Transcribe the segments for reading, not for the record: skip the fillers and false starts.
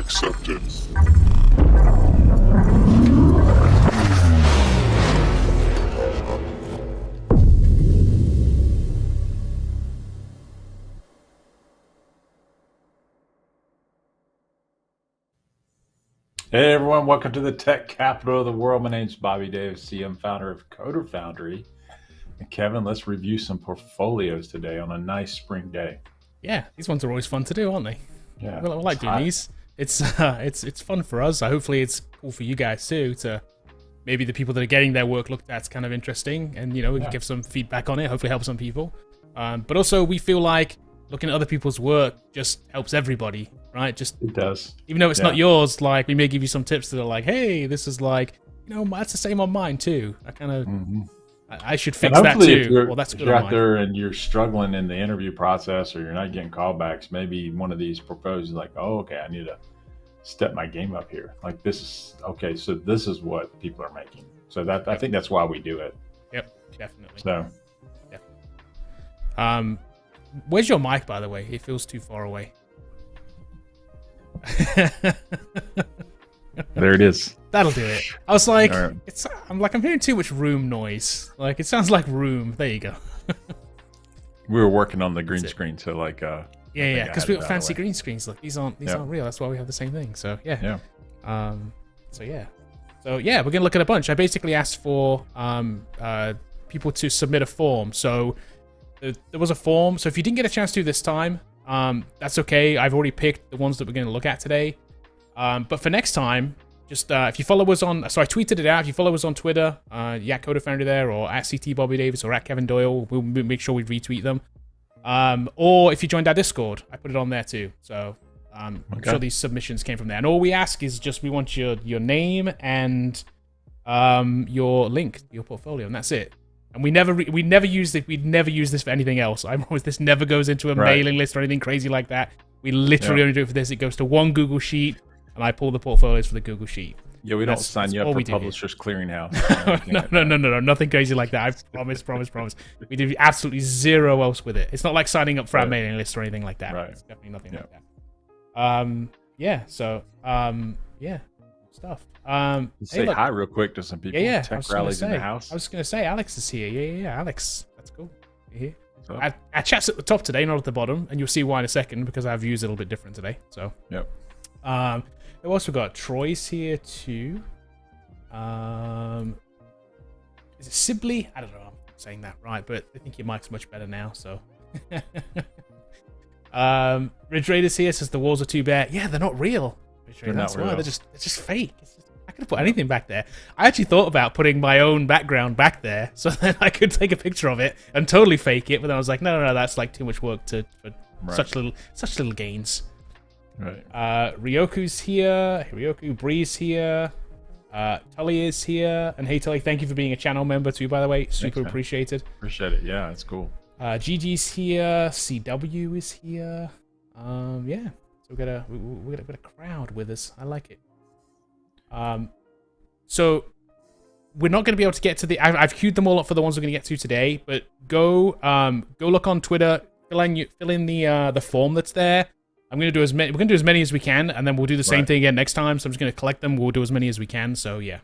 accepted. Hey everyone, welcome to the tech capital of the world. My name is Bobby Davis, CM founder of Foundry. And Kevin, let's review some portfolios today on a nice spring day. Yeah, these ones are always fun to do, aren't they? Yeah, I like doing these. It's fun for us. Hopefully it's cool for you guys too. To maybe the people that are getting their work looked at kind of interesting, and we can give some feedback on it. Hopefully help some people. But also we feel like looking at other people's work just helps everybody. Right, it does. Even though it's not yours, like we may give you some tips that are like, hey, this is like, that's the same on mine too. I kind of, I should fix that too. Well, that's good. If you're out there and you're struggling in the interview process, or you're not getting callbacks, maybe one of these portfolios is like, oh, okay, I need to step my game up here. Like this is okay. So this is what people are making. So that I think that's why we do it. Yep, definitely. So, where's your mic, by the way? It feels too far away. There it is. That'll do it. I was like, I'm hearing too much room noise. Like it sounds like room. There you go. We were working on the green screen, so like yeah, because we got fancy green screens. Look, these aren't real. That's why we have the same thing. So yeah. So we're gonna look at a bunch. I basically asked for people to submit a form. So there was a form. So if you didn't get a chance to this time, that's okay. I've already picked the ones that we're going to look at today. But for next time, just if you follow us on, so I tweeted it out. If you follow us on Twitter, Foundry there, or at CT Bobby Davis, or at Kevin Doyle, we'll make sure we retweet them. Or if you joined our Discord, I put it on there too. So I'm sure these submissions came from there. And all we ask is just we want your name and your link, your portfolio, and that's it. And we never use it. We'd never use this for anything else. I promise this never goes into a mailing list or anything crazy like that. We literally only do it for this. It goes to one Google Sheet, and I pull the portfolios for the Google Sheet. Yeah, we don't sign you up for Publishers Clearinghouse. No, nothing crazy like that. I promise. We do absolutely zero else with it. It's not like signing up for our mailing list or anything like that. Right. It's definitely nothing like that. Stuff. Say hi real quick to some people. Yeah. Tech rallies in the house. I was going to say, Alex is here. Yeah, Alex. That's cool. You're here. Our chat's at the top today, not at the bottom, and you'll see why in a second because our view's a little bit different today. So, we've also got Troy's here too. Is it Sibley? I don't know. I'm saying that right, but I think your mic's much better now. So, Ridge Raiders here says the walls are too bare. Yeah, they're not real. That's why they're just fake. I could have put anything back there. I actually thought about putting my own background back there so then I could take a picture of it and totally fake it. But then I was like, no, that's like too much work for such little gains. Right. Ryoku's here. Ryoku Bree's here. Tully is here. And hey, Tully, thank you for being a channel member too, by the way. Super appreciated. Appreciate it. Yeah, it's cool. GG's here. CW is here. So we got a crowd with us. I like it. So we're not going to be able to get to the. I've queued them all up for the ones we're going to get to today. But go look on Twitter. Fill in the form that's there. I'm going to do as many. We're going to do as many as we can, and then we'll do the same thing again next time. So I'm just going to collect them. We'll do as many as we can. So yeah.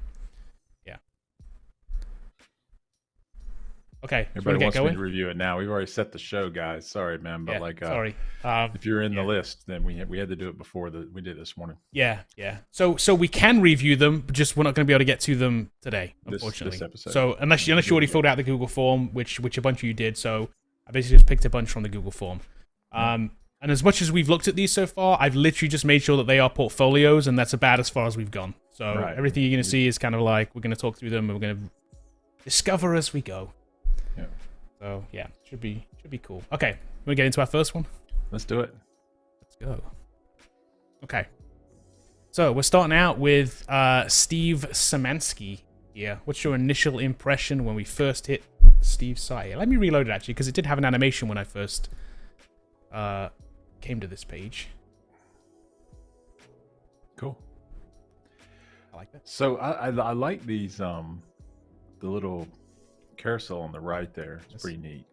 Okay, everybody wants me to review it now. We've already set the show, guys. Sorry, man, but sorry. If you're in the list, then we had to do it before we did this morning. Yeah. So we can review them, but just we're not going to be able to get to them today, unfortunately. This episode. So unless you already filled out the Google form, which a bunch of you did, so I basically just picked a bunch from the Google form. And as much as we've looked at these so far, I've literally just made sure that they are portfolios, and that's about as far as we've gone. So everything you're going to see is kind of like we're going to talk through them, and we're going to discover as we go. Yeah. So yeah, should be cool. Okay, we'll get into our first one. Let's do it. Let's go. Okay. So we're starting out with Steve Szymanski here. What's your initial impression when we first hit Steve's site? Let me reload it actually, because it did have an animation when I first came to this page. Cool. I like that. So I like these the little carousel on the right there. It's pretty neat.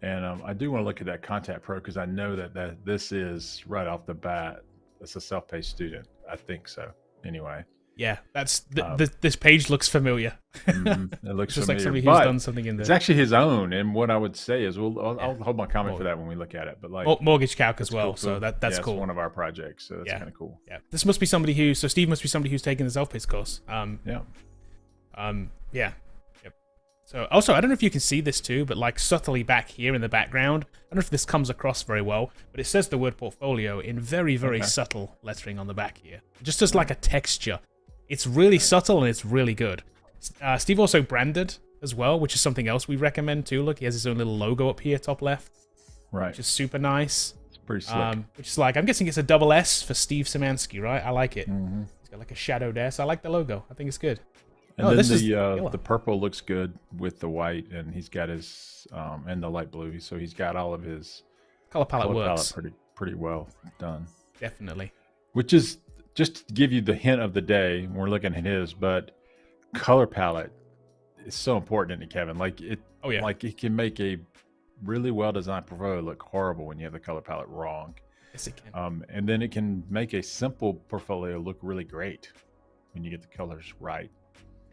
And I do want to look at that Contact Pro because I know that this is right off the bat It's a self-paced student. I think so. Anyway. Yeah, this page looks familiar. It looks just familiar, like somebody who's done something in there. It's actually his own, and what I would say is, I'll hold my comment for that when we look at it. But like mortgage calc as well, cool. So that's cool. It's one of our projects, so that's kind of cool. Yeah, this must be somebody who. So Steve must be somebody who's taken the self-paced course. Yep. So also, I don't know if you can see this too, but like subtly back here in the background, I don't know if this comes across very well, but it says the word portfolio in very, very subtle lettering on the back here. Just as like a texture. It's really subtle and it's really good. Steve also branded as well, which is something else we recommend too. Look, he has his own little logo up here, top left. Right. Which is super nice. It's pretty slick. Which is like, I'm guessing it's a double S for Steve Szymanski, right? I like it. Mm-hmm. He's got like a shadowed S. I like the logo. I think it's good. And then the purple looks good with the white, and he's got his and the light blue. So he's got all of his color palette works pretty well done. Definitely. Which is just to give you the hint of the day. We're looking at his, but color palette is so important, isn't it, Kevin? Like it. Oh yeah. Like it can make a really well designed portfolio look horrible when you have the color palette wrong. Yes, it can. And then it can make a simple portfolio look really great when you get the colors right.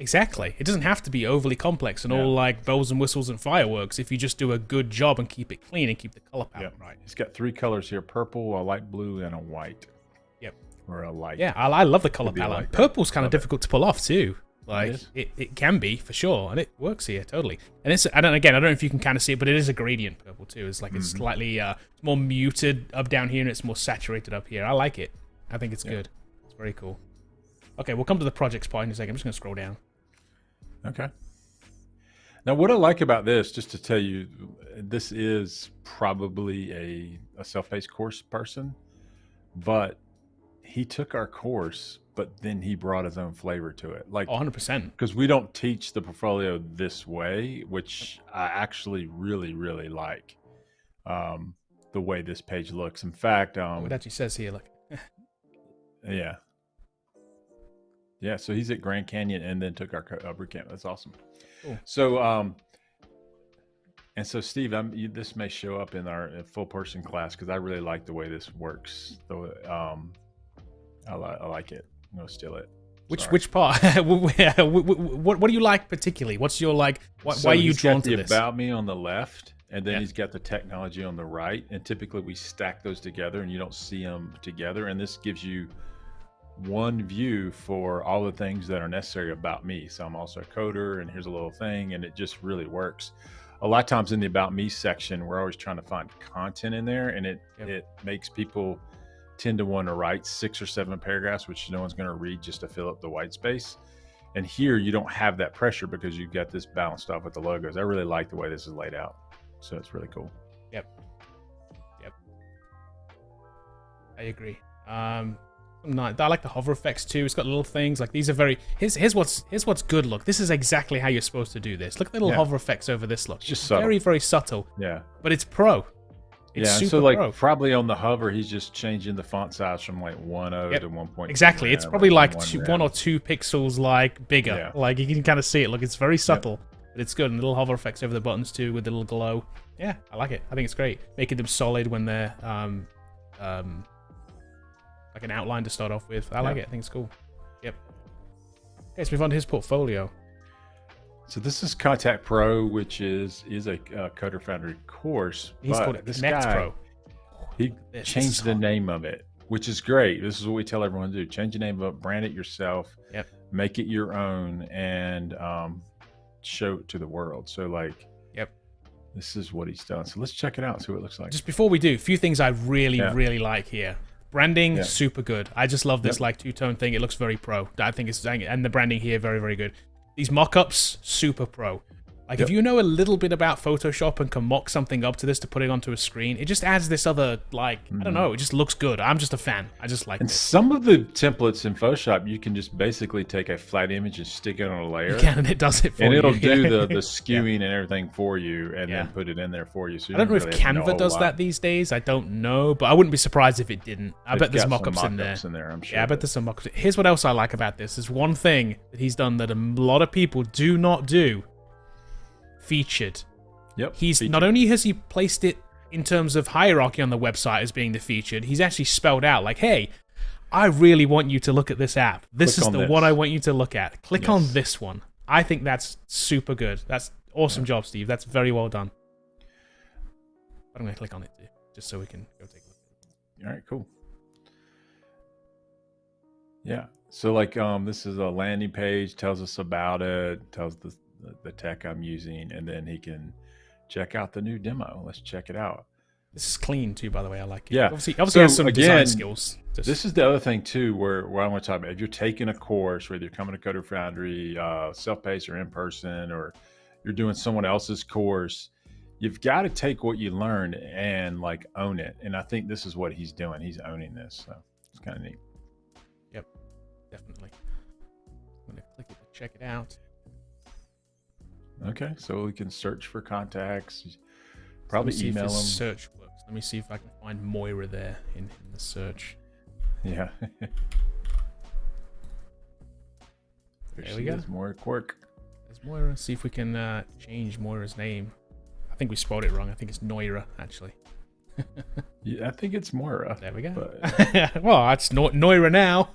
Exactly. It doesn't have to be overly complex and all like bells and whistles and fireworks if you just do a good job and keep it clean and keep the color palette right. He's got 3 colors here: purple, a light blue, and a white. Yep. Or a light. Yeah, I love the color palette. Like Purple's kind of difficult to pull off too. Like it can be for sure, and it works here totally. And it's I don't know if you can kind of see it, but it is a gradient purple too. It's like it's slightly more muted up down here and it's more saturated up here. I like it. I think it's good. It's very cool. Okay, we'll come to the projects part in a second. I'm just gonna scroll down. Okay. Now, what I like about this, just to tell you, this is probably a self-paced course person, but he took our course, but then he brought his own flavor to it. Like 100%. Because we don't teach the portfolio this way, which I actually really, really like the way this page looks. In fact, it actually says here, look. Yeah. Yeah, so he's at Grand Canyon and then took our Bootcamp. That's awesome. Cool. So, and so Steve, this may show up in our full person class because I really like the way this works. I like it. I'm gonna steal it. Which part? What do you like particularly? What's your like? Why are you drawn to this? He's got the about me on the left, and then he's got the technology on the right. And typically we stack those together, and you don't see them together. And this gives you one view for all the things that are necessary about me. So I'm also a coder, and here's a little thing, and it just really works. A lot of times in the about me section, we're always trying to find content in there, and it makes people tend to want to write 6 or 7 paragraphs, which no one's going to read just to fill up the white space. And here you don't have that pressure because you've got this balanced off with the logos. I really like the way this is laid out. So it's really cool. Yep. I agree. I like the hover effects too. It's got little things like these are very. Here's what's good. Look, this is exactly how you're supposed to do this. Look at the little hover effects over this. Look, just subtle. Very, very subtle. Yeah, but it's pro. It's super so like pro. Probably on the hover, he's just changing the font size from like 1.0 to 1.2. Exactly, it's probably like 1 or 2 pixels like bigger. Yeah. Like you can kind of see it. Look, it's very subtle, but it's good. And little hover effects over the buttons too with the little glow. Yeah, I like it. I think it's great. Making them solid when they're like an outline to start off with. I like it. I think it's cool. Yep. Okay, let's move on to his portfolio. So this is Contact Pro, which is a Coder Foundry course. He's called it Connect Pro. He changed the name of it, which is great. This is what we tell everyone to do. Change the name of it, brand it yourself, make it your own, and show it to the world. So like, this is what he's done. So let's check it out and see what it looks like. Just before we do, a few things I really, really like here. Branding, super good. I just love this like two-tone thing. It looks very pro. I think it's, and the branding here, very, very good. These mock-ups, super pro. Like if you know a little bit about Photoshop and can mock something up to this to put it onto a screen, it just adds this other, like, I don't know, it just looks good. I'm just a fan. I just like it. And some of the templates in Photoshop, you can just basically take a flat image and stick it on a layer. You can, and it does it for you. And it'll do the skewing and everything for you and then put it in there for you. So I don't know if Canva does that these days. I don't know, but I wouldn't be surprised if it didn't. I bet there's mock-ups in there. I'm sure. Yeah, I bet there's some mock-ups. Here's what else I like about this. There's one thing that he's done that a lot of people do not do. Featured. He's not only has he placed it in terms of hierarchy on the website as being the featured, he's actually spelled out like, hey, I really want you to look at this app. This Click is on the this. one I want you to look at. Click Yes. on this one. I think that's super good. That's awesome job, Steve. That's very well done. I'm going to click on it too, just so we can go take a look. All right, cool. Yeah. So like this is a landing page, tells us about it, tells the tech I'm using, and then he can check out the new demo. Let's check it out. This is clean too, by the way. I like it. Yeah. Obviously So, has some design again, skills. This is the other thing too, where I want to talk about. If you're taking a course, whether you're coming to Coder Foundry, self-paced or in person, or you're doing someone else's course, you've got to take what you learned and like own it. And I think this is what he's doing. He's owning this. So it's kind of neat. Yep, definitely. I'm going to click it to check it out. Okay, so we can search for contacts. Probably see email if them. this search works. Let me see if I can find Moira there in the search. Yeah. There we go. More Quirk. There's Moira. See if we can change Moira's name. I think we spelled it wrong. I think it's Noira, actually. Yeah, I think it's Moira. There we go. But, well, it's Noira now.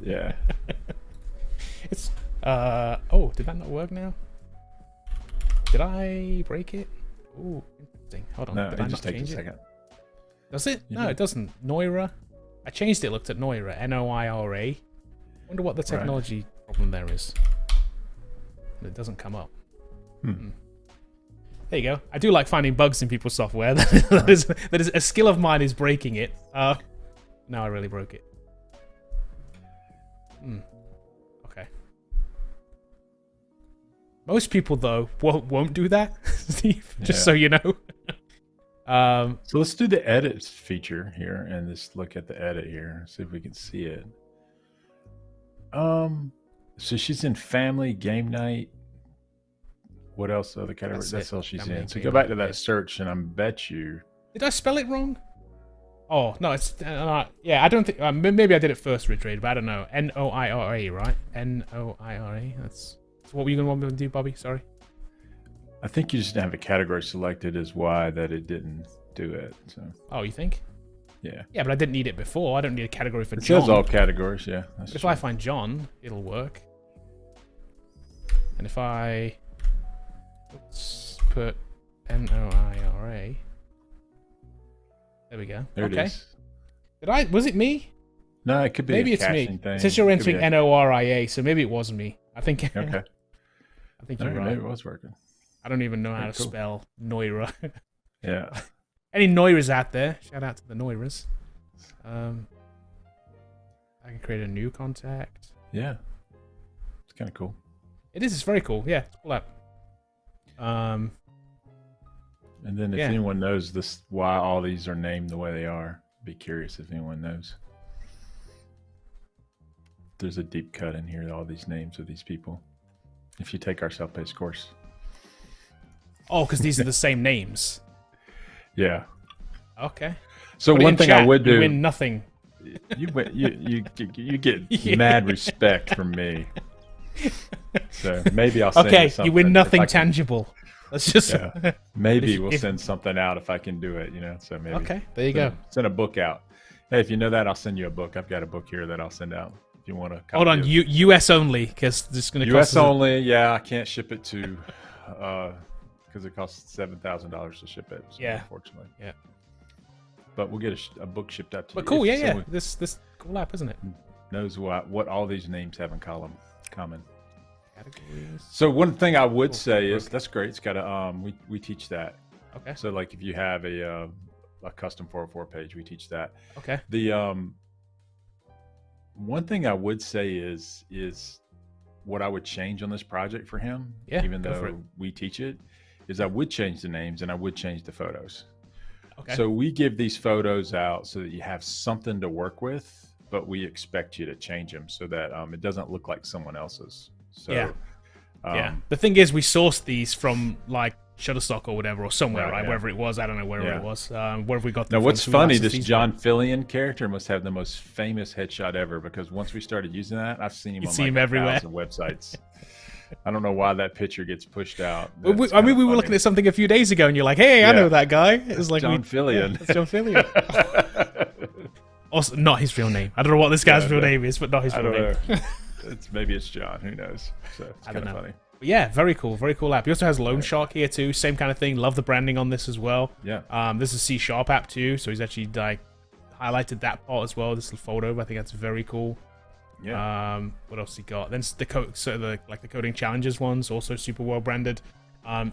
yeah. It's oh, did that not work now? Did I break it? Oh, interesting. Hold on. No, Did it I just not takes a change it? second. Does it? You No, did. it doesn't. Noira. I changed it. Looked at Noira. Noira. Wonder what the technology problem there is. It doesn't come up. Hmm. There you go. I do like finding bugs in people's software. that is a skill of mine is breaking it. Now I really broke it. Okay. Most people though won't do that, Steve. Just so you know. So let's do the edit feature here and just look at the edit here. See if we can see it. So she's in family, game night. What else? Other categories? That's all she's Family in. So game go back to night, that search, and I bet you. Did I spell it wrong? Oh no, it's yeah. I don't think maybe I did it first, Retrade, but I don't know. Noira, right? Noira. That's what were you gonna want me to do, Bobby? Sorry. I think you just didn't have a category selected as why that it didn't do it. So Oh, you think? yeah. Yeah, but I didn't need it before. I don't need a category for It John. says all categories. Yeah. That's If true. I find John, it'll work. And if I put Noira, there we go. There okay. it is. Was it me? No, it could be Maybe a it's me. caching thing. It says you're It could be entering Noria, so maybe it was me. I think. Okay. I think All you're right, right. maybe it was working. I don't even know how Very to cool. spell Noira. Yeah. Any Noiras out there? Shout out to the Noiras. I can create a new contact. Yeah. It's kind of cool. It is. It's very cool. Yeah, it's a cool app. And then if Yeah. anyone knows this, why all these are named the way they are, be curious if anyone knows. There's a deep cut in here, all these names of these people. If you take our self-paced course. Oh, because these are the same names. Yeah. Okay. So Put it one in thing chat. I would You do, win nothing. you get Yeah. mad respect from me. So maybe I'll send Okay, you something. you win if nothing I can- tangible. Let's just. Yeah. Maybe If- we'll if- send something out if I can do it, So maybe. Okay, there you go. Send a book out. Hey, if you know that, I'll send you a book. I've got a book here that I'll send out if you want to. Hold on, US only, because this is going to cost U.S. us only. Yeah, I can't ship it to, because it costs $7,000 to ship it. So Yeah. unfortunately. Yeah. But we'll get a book shipped out to you. But cool, if yeah, yeah. someone This cool app, isn't it? knows what all these names have in common. Categories. So one thing I would Cool. say is Okay. that's great. It's got a we teach that. Okay. So like if you have a custom 404 page, we teach that. Okay. The one thing I would say is what I would change on this project for him, Yeah, even go for it. though we teach it, is I would change the names and I would change the photos. Okay. So we give these photos out so that you have something to work with, but we expect you to change them so that it doesn't look like someone else's. So, Yeah. Yeah. The thing is, we sourced these from like Shutterstock or whatever, or somewhere, Right, right? yeah. Wherever it was, I don't know where Yeah. it was. Where have we got them Now, from? what's So we funny, accessed this these John Fillion character must have the most famous headshot ever, because once we started using that, I've seen him You on see like him everywhere. 1,000 websites. I don't know why that picture gets pushed out. I mean, we were looking at something a few days ago, and you're like, "Hey, I Yeah. know that guy." It was like John Fillion. Yeah, that's John Fillion. Also, not his real name. I don't know what this guy's real name is, but not his real name. Maybe it's John. Who knows? So it's kind of funny. But yeah, very cool app. He also has Loan Shark here too. Same kind of thing. Love the branding on this as well. Yeah. This is a C# app too, so he's actually like highlighted that part as well. This little photo. I think that's very cool. Yeah. What else he got? Then the coding challenges ones also super well branded.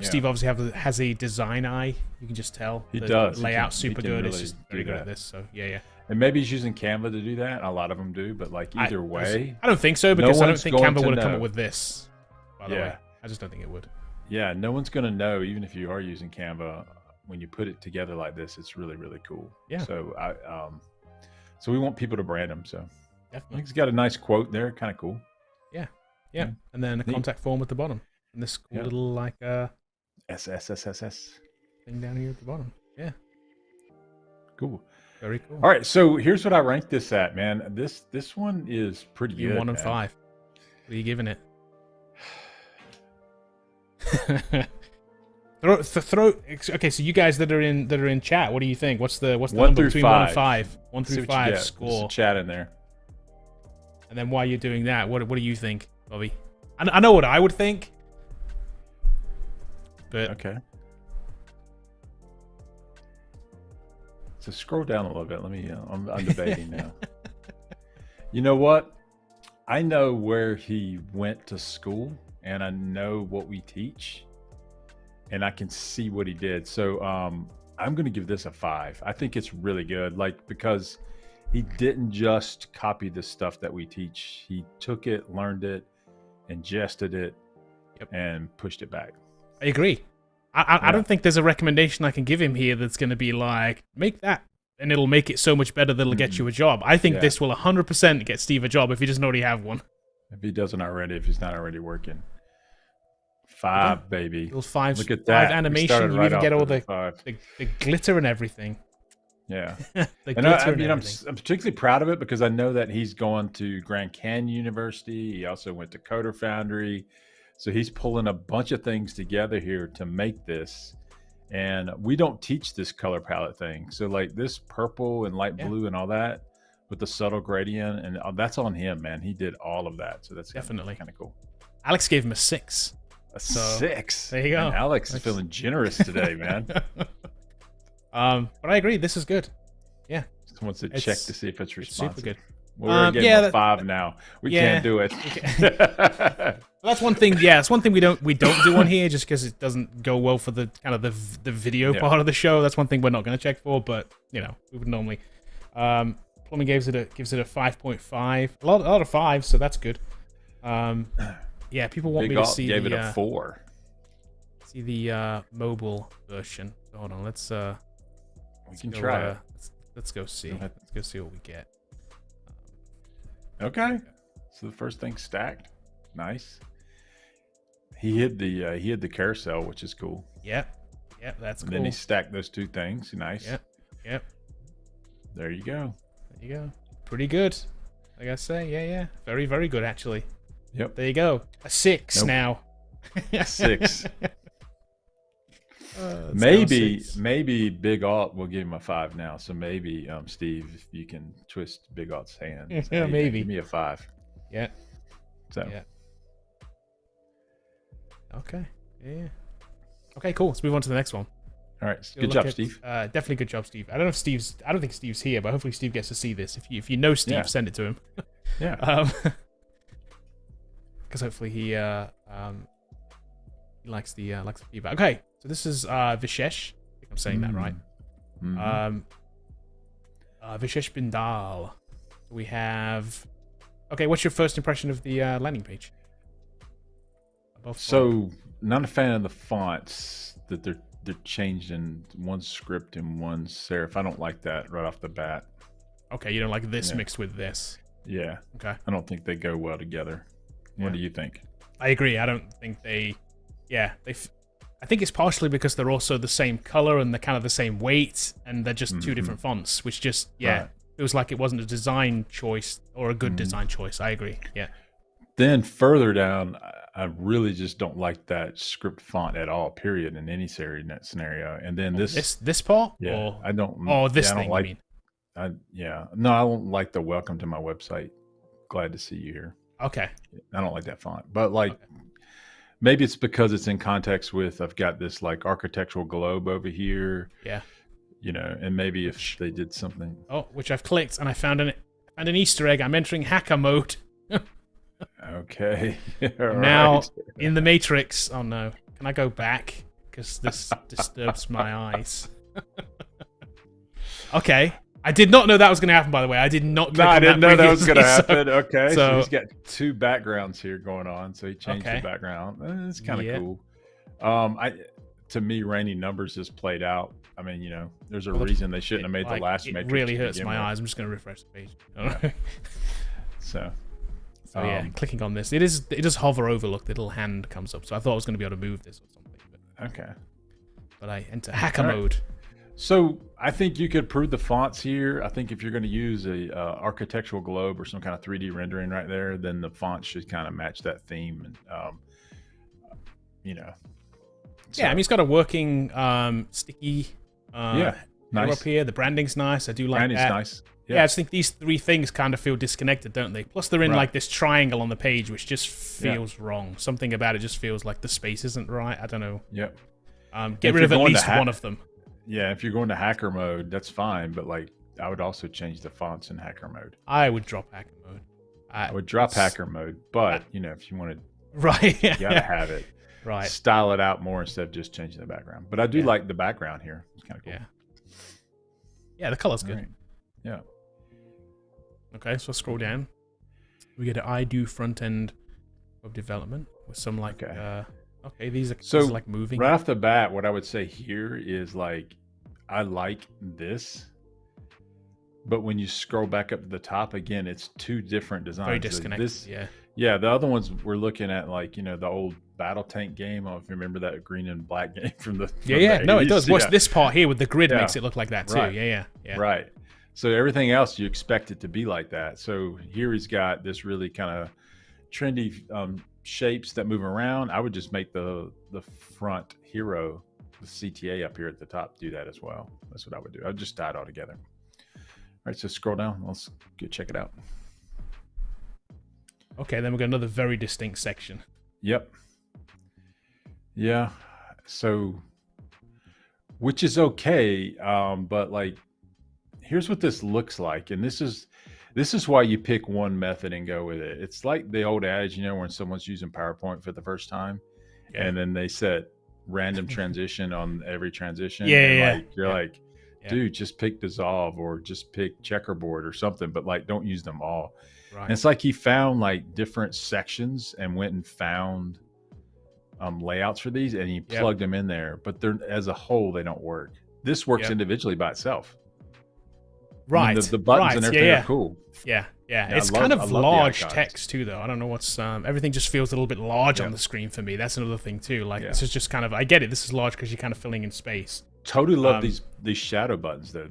Steve obviously has a design eye. You can just tell. He does. The layout's super good. Really it's just very good at this. So yeah. And maybe he's using Canva to do that. A lot of them do, but like either way, I don't think so because I don't think Canva would have come up with this. By the way, I just don't think it would. Yeah, no one's gonna know, even if you are using Canva, when you put it together like this. It's really, really cool. Yeah. So so we want people to brand him. So definitely, he's got a nice quote there. Kind of cool. Yeah. And then a contact form at the bottom, and this cool little like SSSSS thing down here at the bottom. Yeah. Cool. Very cool. All right, so here's what I ranked this at, man. This one is pretty good. 1 and 5. What are you giving it? Okay, so you guys that are in chat, what do you think? What's the number between 1 and 5? 1 through 5 score. Chat in there. And then while you're doing that, what do you think, Bobby? I know what I would think. But okay. So scroll down a little bit. Let me. I'm debating now. You know what? I know where he went to school, and I know what we teach, and I can see what he did. So I'm going to give this a 5. I think it's really good, like because he didn't just copy the stuff that we teach. He took it, learned it, ingested it, and pushed it back. I agree. I don't think there's a recommendation I can give him here that's going to be like, make that, and it'll make it so much better that it'll get you a job. I think this will 100% get Steve a job if he doesn't already have one. If he doesn't already, if he's not already working. 5, baby. Little 5. Look at that. 5 animation. You even get all the glitter and everything. Yeah. And I'm particularly proud of it because I know that he's going to Grand Canyon University. He also went to Coder Foundry. So he's pulling a bunch of things together here to make this. And we don't teach this color palette thing. So like this purple and light blue and all that with the subtle gradient, and that's on him, man. He did all of that. So that's definitely kind of cool. Alex gave him a 6. A 6. There you go. Man, Alex is feeling generous today, man. But I agree. This is good. Yeah. Just wants to check to see if it's responsive. Super good. Well, we're getting a 5 now. We can't do it. That's one thing. Yeah, it's one thing we don't do on here just because it doesn't go well for the kind of the video part of the show. That's one thing we're not going to check for, but we would normally. Plumbing gives it a 5.5. A lot of 5s, so that's good. Yeah, people want me to see. Gave it a 4. See the mobile version. Hold on, let's. We can try it. Let's go see. Let's go see what we get. Okay, so the first thing stacked, nice. He hid the carousel, which is cool. Yeah, that's cool. And then he stacked those 2 things, nice. Yep. There you go. Pretty good. Like I say, yeah. Very, very good actually. Yep. There you go. A 6 now. 6. Maybe Big Alt will give him a 5 now. So maybe Steve, if you can twist Big Alt's hand. Yeah, maybe. Give me a 5. Yeah. So. Yeah. Okay. Yeah. Okay, cool. Let's move on to the next one. All right. Good job, Steve. Definitely good job, Steve. I don't think Steve's here, but hopefully Steve gets to see this. If you know Steve, send it to him. Yeah. Because hopefully he likes the feedback. Okay. So this is Vishesh. I think I'm saying that right. Mm-hmm. Vishesh Bindal. We have. Okay, what's your first impression of the landing page? So, not a fan of the fonts that they're changing one script and one serif. I don't like that right off the bat. Okay, you don't like this mixed with this. Yeah. Okay. I don't think they go well together. What do you think? I agree. I don't think they. Yeah, I think it's partially because they're also the same color and they're kind of the same weight, and they're just 2 different fonts, which just feels like it wasn't a design choice or a good design choice. I agree. Yeah. Then further down, I really just don't like that script font at all. Period. In any scenario. And then this part. Yeah. I don't. Oh, this I don't thing. like. You mean? Yeah. No, I don't like the welcome to my website. Glad to see you here. Okay. I don't like that font, but like Okay. maybe it's because it's in context with I've got this like architectural globe over here, Yeah. and maybe if they did something. Oh, which I've clicked and I found an Easter egg. I'm entering hacker mode. Okay. Now Right. in the Matrix. Oh no. Can I go back? Because this disturbs my eyes. Okay. I did not know that was going to happen, by the way. I did not No, I didn't know that was going to previously, happen. Okay, so so- he's got two backgrounds here going on. So he changed Okay. the background. It's kind of Yeah. cool. To me, Rainy Numbers just played out. I mean, there's a Well, reason they shouldn't have made the last It Matrix. really to hurts begin my with. eyes. I'm just going to refresh the page. Yeah. So, So yeah, clicking on this, it does hover over. Look, the little hand comes up. So I thought I was going to be able to move this or something. okay. But I enter hacker All right. mode. So I think you could prove the fonts here. I think if you're going to use a architectural globe or some kind of 3D rendering right there, then the font should kind of match that theme. And Yeah, I mean, it's got a working sticky Yeah, arrow nice. up here. The branding's nice. I do like Branding's that. nice. Yeah, I just think these three things kind of feel disconnected, don't they? Plus, they're in Right. like this triangle on the page, which just feels wrong. Something about it just feels like the space isn't right. I don't know. Yep. Get If rid of you're at going to least one of them. Yeah, if you're going to hacker mode, that's fine. But like, I would also change the fonts in hacker mode. I would drop hacker mode. I would drop hacker mode, but if you want to, Right. you gotta have it. Right. Style it out more instead of just changing the background. But I do like the background here. It's kind of cool. Yeah. Yeah, the color's good. All right. Yeah. Okay, so scroll down. We get an I do front end web development with some like Okay. these are So like moving. right off the bat, what I would say here is like, I like this, but when you scroll back up to the top again, it's two different designs. Very So disconnected. Yeah, the other ones we're looking at, like the old battle tank game. I don't know if you remember that green and black game from the No, it does. Watch Yeah. this part here with the grid Yeah. makes it look like that too. Right. Yeah. Right. So everything else you expect it to be like that. So here he's got this really kind of trendy shapes that move around. I would just make the front hero, the CTA up here at the top, do that as well. That's what I would do. I'd just tie it all together. All right, so scroll down. Let's go check it out. Okay, then we've got another very distinct section. Yep. Yeah. So, which is okay, but like, here's what this looks like, and this is why you pick one method and go with it. It's like the old adage, when someone's using PowerPoint for the first time, and then they set random transition on every transition. You're like, dude, just pick dissolve or just pick checkerboard or something, but like, don't use them all. Right. And it's like he found like different sections and went and found layouts for these, and he plugged them in there. But they're as a whole, they don't work. This works individually by itself. Right. I mean, the buttons and everything are cool. Yeah. I It's love- kind I of love the large icons. text too, though. I don't know what's everything just feels a little bit large on the screen for me. That's another thing too. Like this is just kind of, I get it. This is large because you're kind of filling in space. Totally love these shadow buttons though.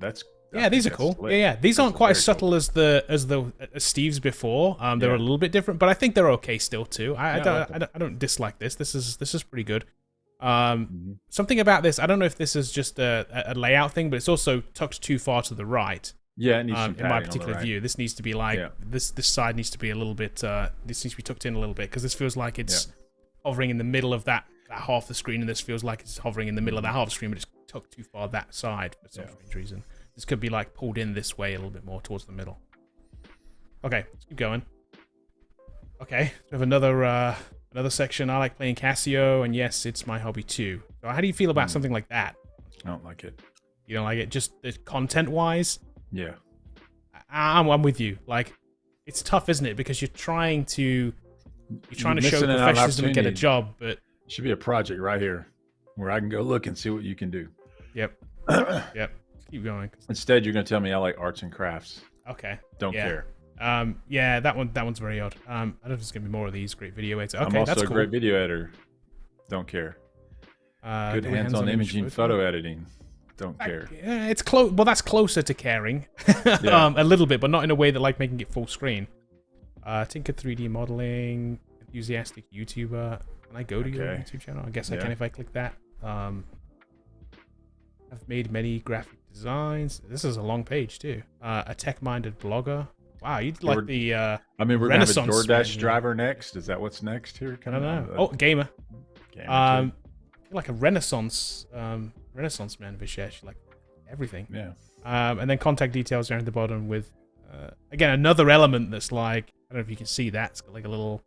These are cool. Slick. Yeah. These aren't quite as very subtle as as Steve's before. They're a little bit different, but I think they're okay still too. I don't dislike this. This is pretty good. Something about this, I don't know if this is just a layout thing, but it's also tucked too far to the right. Yeah, it needs some in my padding on the particular right. view, this needs to be like this side needs to be a little bit. This needs to be tucked in a little bit because this feels like it's hovering in the middle of that half the screen, and this feels like it's hovering in the middle of that half the screen, but it's tucked too far that side for some strange reason. This could be like pulled in this way a little bit more towards the middle. Okay, let's keep going. Okay, we have another section. I like playing Casio, and yes, it's my hobby too. So how do you feel about something like that? I don't like it. You don't like it, just the content-wise? Yeah. I'm with you. Like, it's tough, isn't it? Because you're trying to show missing out on professionalism and get a opportunity. job, but Should be a project right here where I can go look and see what you can do. yep. Keep going. Instead, you're going to tell me I like arts and crafts. Okay. Don't care. That one's very odd. I don't know if there's gonna be more of these great video editors. Okay, I'm also that's a cool. great video editor. Don't care. Good hands-on imaging, photo editing. Don't care. Yeah, it's close. Well, that's closer to caring, a little bit, but not in a way that like making it full screen. Tinker 3D modeling, enthusiastic YouTuber. Can I go to your YouTube channel? I guess I can if I click that. I've made many graphic designs. This is a long page too. A tech-minded blogger. Wow, you'd like the I mean, we're gonna have a Renaissance DoorDash man, driver next. Is that what's next here? I don't know. Oh, gamer. Like a Renaissance man, Vishesh, like everything. Yeah. And then contact details down at the bottom with, again, another element that's like, I don't know if you can see that. It's got like a little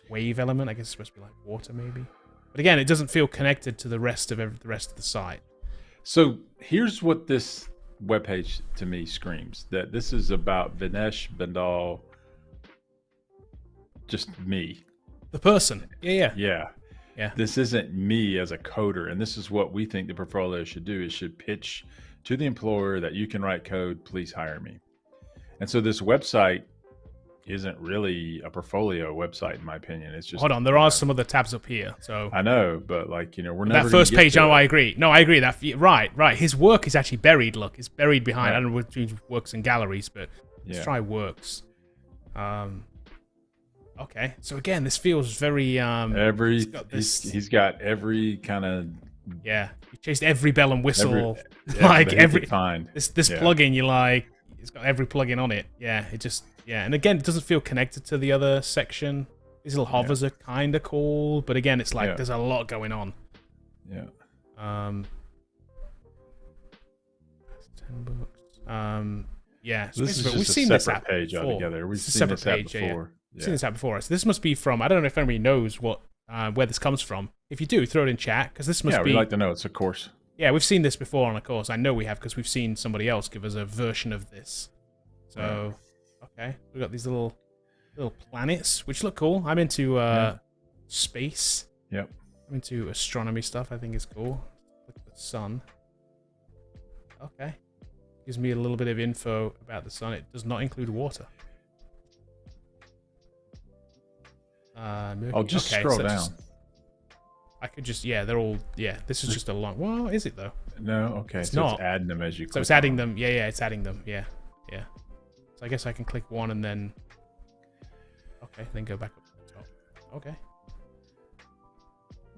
wave element. I guess it's supposed to be like water, maybe. But again, it doesn't feel connected to the rest of the site. So here's what this webpage to me screams: that this is about Vinesh Bandal, just me. The person. Yeah. This isn't me as a coder, and this is what we think the portfolio should do. It should pitch to the employer that you can write code, please hire me. And so this website isn't really a portfolio website, in my opinion. It's just, hold on, there are some other tabs up here. So I know, but like, we're never that first page. No, I agree. That right. His work is actually buried. Look, it's buried behind. Right. I don't know what works in galleries, but let's try works. Okay, so again, this feels very he's got every kind of he chased every bell and whistle, this plugin. You like, it's got every plugin on it. And again, it doesn't feel connected to the other section. These little hovers are kind of cool, but again, it's like there's a lot going on. Yeah. 10 bucks. Yeah. So this is just we've a seen this separate app page before. altogether. We've it's seen a this separate app page, before. We've seen this app before. So this must be from, I don't know if anybody knows what where this comes from. If you do, throw it in chat, because this must be... we'd like to know. It's a course. Yeah, we've seen this before on a course. I know we have, because we've seen somebody else give us a version of this. So, okay. We've got these little planets, which look cool. I'm into space. Yep. I'm into astronomy stuff. I think it's cool. Look at the sun. Okay. Gives me a little bit of info about the sun. It does not include water. I'll just scroll down. I could just, they're all, this is just a long, well, is it though? No, okay. It's so not. It's adding them as you click. So it's adding them. It's adding them. Yeah. So I guess I can click one and then, then go back up to the top. Okay.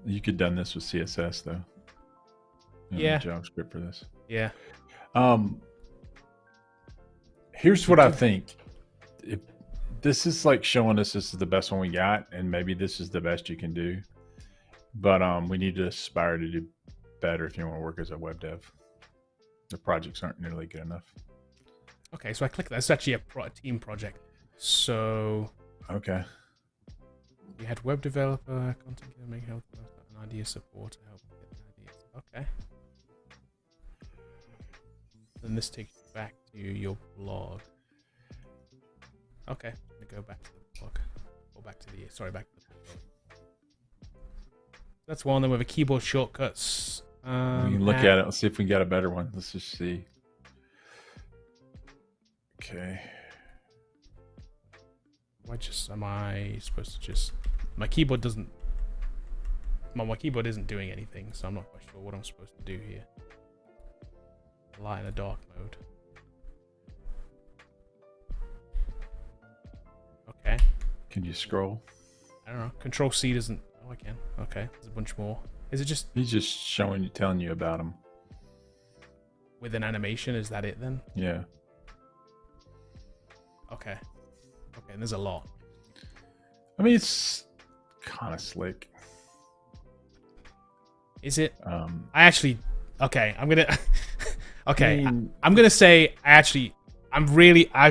You could have done this with CSS though. JavaScript for this. Yeah. Here's what I think. If this is like showing us this is the best one we got, and maybe this is the best you can do. But we need to aspire to do better if you want to work as a web dev. The projects aren't nearly good enough. Okay, so I click that. It's actually a team project. So okay. You had web developer, content make help, an idea support to help get ideas. Okay. Then this takes you back to your blog. Okay, I'm gonna go back to the blog. Or back to the back to the blog. That's one. Then we have a keyboard shortcuts. We can look at it. Let's see if we can get a better one. Let's just see. Okay. Am I supposed to just... My keyboard doesn't... My keyboard isn't doing anything, so I'm not quite sure what I'm supposed to do here. Light in a dark mode. Okay. Can you scroll? I don't know. Control C doesn't... Oh, I can. Okay. There's a bunch more. Is it just... He's just telling you about them. With an animation? Is that it then? Yeah. Okay. Okay, and there's a lot. I mean, it's kind of slick. Is it? I actually... Okay, I'm gonna... Okay, I'm gonna say, I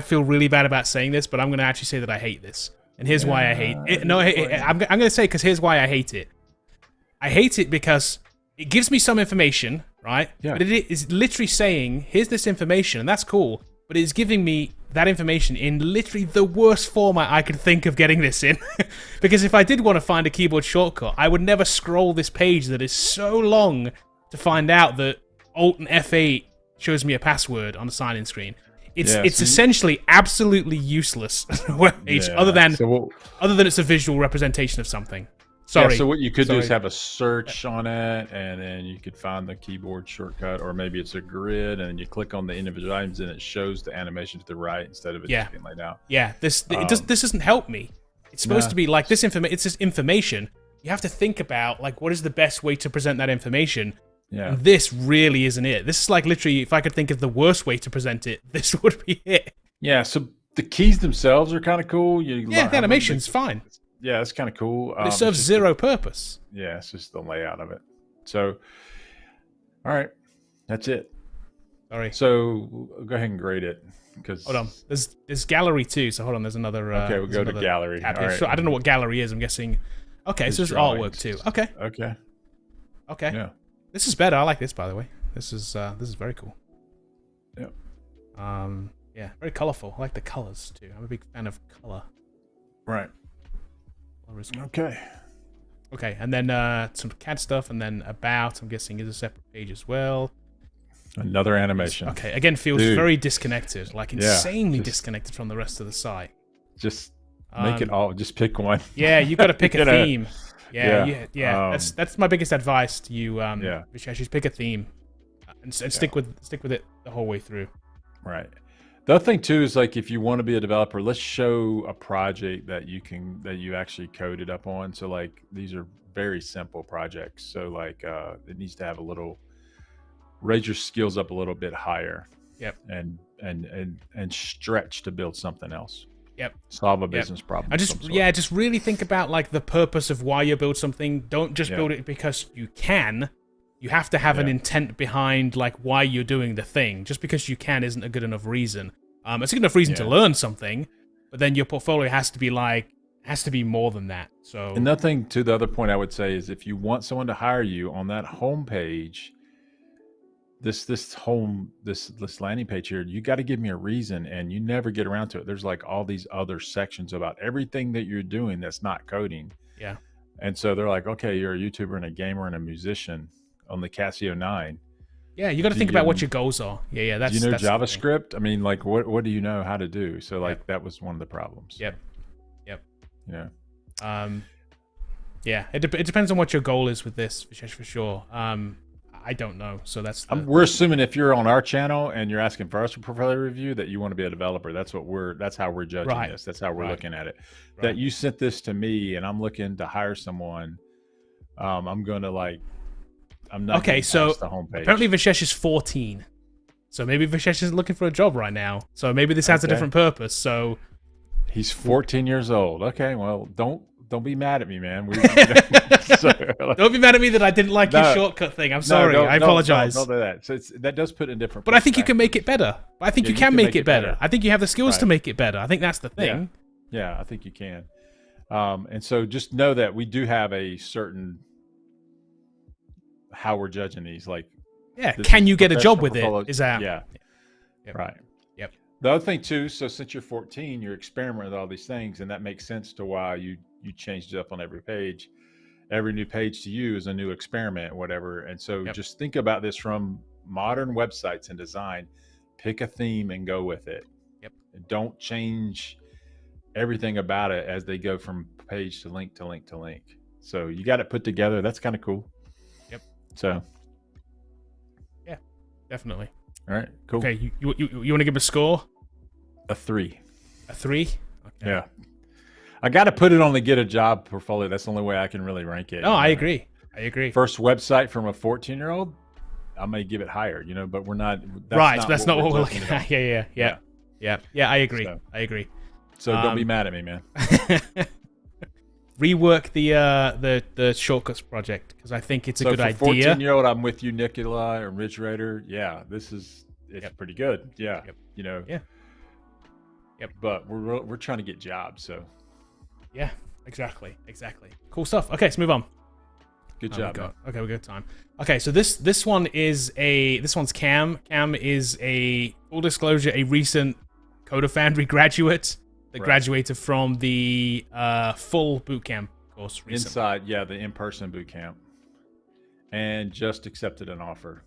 feel really bad about saying this, but I'm gonna actually say that I hate this. And here's why I hate it. No, I'm gonna say, because here's why I hate it. I hate it because it gives me some information, right? Yeah. But it is literally saying, here's this information, and that's cool, but it's giving me that information in literally the worst format I could think of getting this in. Because if I did want to find a keyboard shortcut, I would never scroll this page that is so long to find out that Alt and F8 shows me a password on the sign-in screen. It's essentially absolutely useless web page, other than it's a visual representation of something. Sorry. Yeah, so what you could do is have a search on it, and then you could find the keyboard shortcut, or maybe it's a grid, and you click on the individual items, and it shows the animation to the right instead of it just being laid out. Yeah, this doesn't help me. It's supposed to be like this. It's this information. You have to think about like what is the best way to present that information. Yeah. And this really isn't it. This is like literally, if I could think of the worst way to present it, this would be it. Yeah. So the keys themselves are kind of cool. Yeah, the animation's fine. Yeah, it's kind of cool. But it serves zero purpose. Yeah, it's just the layout of it. So, all right, that's it. Sorry. So go ahead and grade it. Hold on. There's gallery too. So hold on. There's another. Okay, we'll go to gallery. All right. So I don't know what gallery is. I'm guessing. Okay, so there's artwork too. Okay. Okay. Yeah. This is better. I like this, by the way. This is very cool. Yep. Yeah, very colorful. I like the colors too. I'm a big fan of color. Right. Color is cool. Okay. Okay, and then some CAD stuff, and then about. I'm guessing is a separate page as well. Another animation. Okay, again feels very disconnected, like insanely disconnected from the rest of the site. Just make it all. Just pick one. Yeah, you got to pick a theme. Yeah. Yeah. That's my biggest advice to you. Vishesh, just pick a theme and stick with it the whole way through. Right. The other thing too is like if you want to be a developer, let's show a project that you actually coded up on. So like these are very simple projects. So like it needs to have a little raise your skills up a little bit higher. Yep. And stretch to build something else. Yep. Solve a business problem. I just really think about like the purpose of why you build something. Don't just build it because you can. You have to have an intent behind like why you're doing the thing. Just because you can isn't a good enough reason. It's a good enough reason to learn something, but then your portfolio has to be more than that. So another thing to the other point I would say is if you want someone to hire you on that home page, this landing page here, you got to give me a reason, and you never get around to it. There's like all these other sections about everything that you're doing that's not coding. Yeah. And so they're like, okay, you're a YouTuber and a gamer and a musician on the Casio 9. Yeah, you got to think about what your goals are. Yeah, that's. Do you know JavaScript? I mean, like, what do you know how to do? So, like, that was one of the problems. Yep. Yeah. Yeah, it depends on what your goal is with this, Vishesh, for sure. I don't know, so that's. We're assuming if you're on our channel and you're asking for us a portfolio review, that you want to be a developer. That's how we're judging this. That's how we're looking at it. Right. That you sent this to me and I'm looking to hire someone. I'm going to like. I'm not okay, so the homepage. Apparently Vishesh is 14. So maybe Vishesh is looking for a job right now. So maybe this has a different purpose. So he's 14 years old. Okay, well, don't be mad at me, man. Don't be mad at me that I didn't like your shortcut thing. I'm sorry. I apologize. Don't do that. So that does put in different. But I think you can make it better. I think you can make it better. I think you have the skills to make it better. I think that's the thing. Yeah, I think you can. And so just know that we do have a certain how we're judging these. Like, can you get a job with it? Is that right? Yep. The other thing too, so since you're 14, you're experimenting with all these things, and that makes sense to why you changed it up on every page. Every new page to you is a new experiment, whatever. And so just think about this from modern websites and design. Pick a theme and go with it. Yep. And don't change everything about it as they go from page to link to link to link. So you got it put together. That's kind of cool. Yep. So. Yeah, definitely. All right, cool. Okay, you want to give a score? A 3. A 3? Okay. Yeah. I got to put it on the get a job portfolio. That's the only way I can really rank it. No, I agree. First website from a 14-year-old, I may give it higher, but we're not. That's not what we're looking at. Yeah. I agree. So, I agree. So don't be mad at me, man. Rework the shortcuts project because I think it's a good idea. 14-year-old, I'm with you, Nicola and Ridge Raider. Yeah, it's pretty good. Yeah, Yep. But we're trying to get jobs, so. Yeah, exactly. Cool stuff. Okay, let's move on. Good job. Okay, we got time. Okay, so this one's Cam. Cam is a full disclosure, a recent Foundry graduate that graduated from the full bootcamp course recently. The in-person bootcamp, and just accepted an offer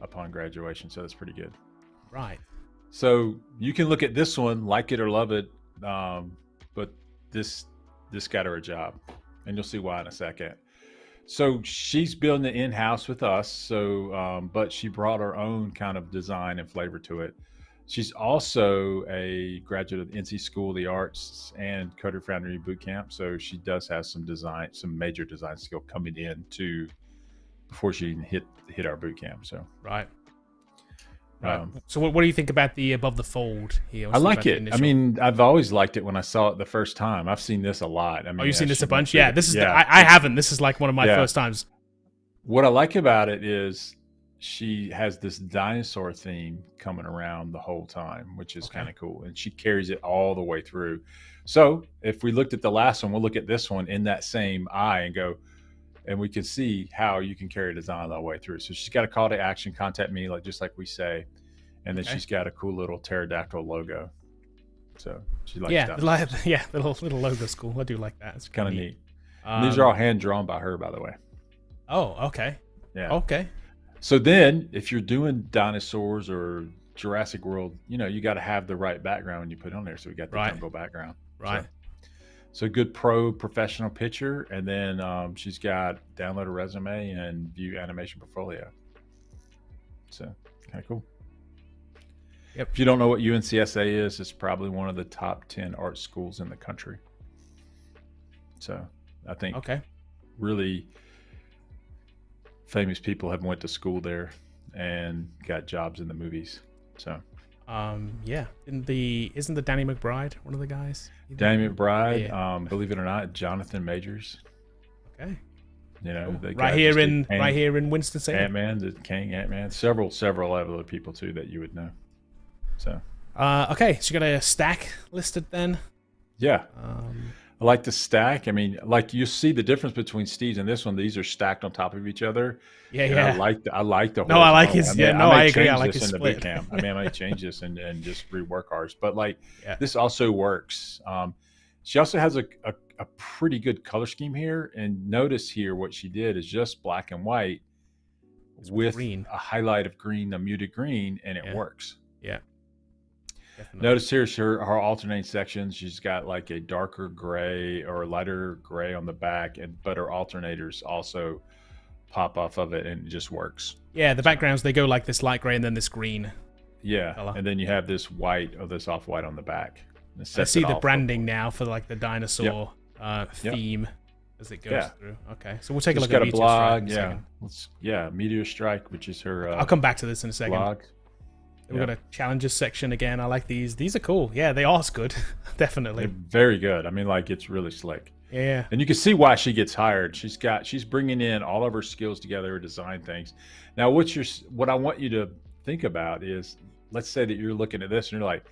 upon graduation. So that's pretty good. Right. So you can look at this one, like it or love it, but this got her a job, and you'll see why in a second. So she's building it in-house with us. So, but she brought her own kind of design and flavor to it. She's also a graduate of NC School of the Arts and Foundry Bootcamp. So she does have some major design skill coming in to before she even hit our boot camp. So right. So what do you think about the above the fold here? I like it. I mean, I've always liked it when I saw it the first time. I've seen this a lot. I mean, you've seen this a bunch? Yeah, this is I haven't. This is like one of my first times. What I like about it is she has this dinosaur theme coming around the whole time, which is kind of cool. And she carries it all the way through. So if we looked at the last one, we'll look at this one in that same eye and go, and we can see how you can carry design all the way through. So she's got a call to action, contact me, just like we say. And then she's got a cool little pterodactyl logo. So she likes that. The little logo's cool. I do like that. It's kind of neat. These are all hand drawn by her, by the way. Oh, okay. Yeah. Okay. So then if you're doing dinosaurs or Jurassic World, you got to have the right background when you put it on there. So we got the jungle background. Right. So good professional picture, and then she's got download a resume and view animation portfolio. So kind of cool. Yep. If you don't know what UNCSA is, it's probably one of the top 10 art schools in the country. So I think really famous people have went to school there and got jobs in the movies. So. Isn't the Danny McBride one of the guys? Danny McBride, believe it or not, Jonathan Majors. Okay. Right here in Winston-Salem. Ant-Man, the King Ant-Man, several other people too that you would know. So. Okay, so you got a stack listed then? Yeah. I like the stack. I mean, you see the difference between Steve's and this one. These are stacked on top of each other. Yeah, and yeah. I like the. No, I like his. I agree. I like his split. The boot camp. I might change this and just rework ours. But this also works. She also has a pretty good color scheme here. And notice here what she did is just black and white with green. A highlight of green, a muted green, and it works. Yeah. Definitely. Notice here's her alternating sections. She's got a darker gray or a lighter gray on the back, but her alternators also pop off of it, and it just works. Yeah, the backgrounds, they go like this light gray and then this green. Yeah, color. And then you have this white or this off-white on the back. I see the branding now for the dinosaur theme as it goes through. Okay, so we'll take a look at Meteor Strike. Meteor Strike, which is her I'll come back to this in a second. blog. We've got a challenges section again. I like these. These are cool. Yeah, they are good. Definitely. They're very good. I mean, it's really slick. Yeah. And you can see why she gets hired. She's bringing in all of her skills together to design things. Now, what I want you to think about is, let's say that you're looking at this and you're like,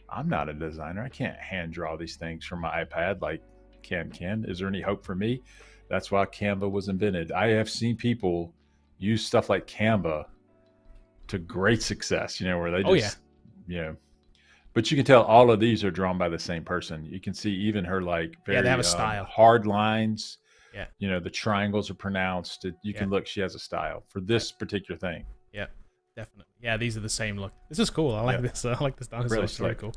I'm not a designer. I can't hand draw these things from my iPad like Cam can. Is there any hope for me? That's why Canva was invented. I have seen people use stuff like Canva to great success, where they just, but you can tell all of these are drawn by the same person. You can see even her very they have a style. Hard lines. Yeah. The triangles are pronounced. You can look, she has a style for this particular thing. Yeah, definitely. Yeah, these are the same look. This is cool. I like this. I like this dinosaur. It's very cool.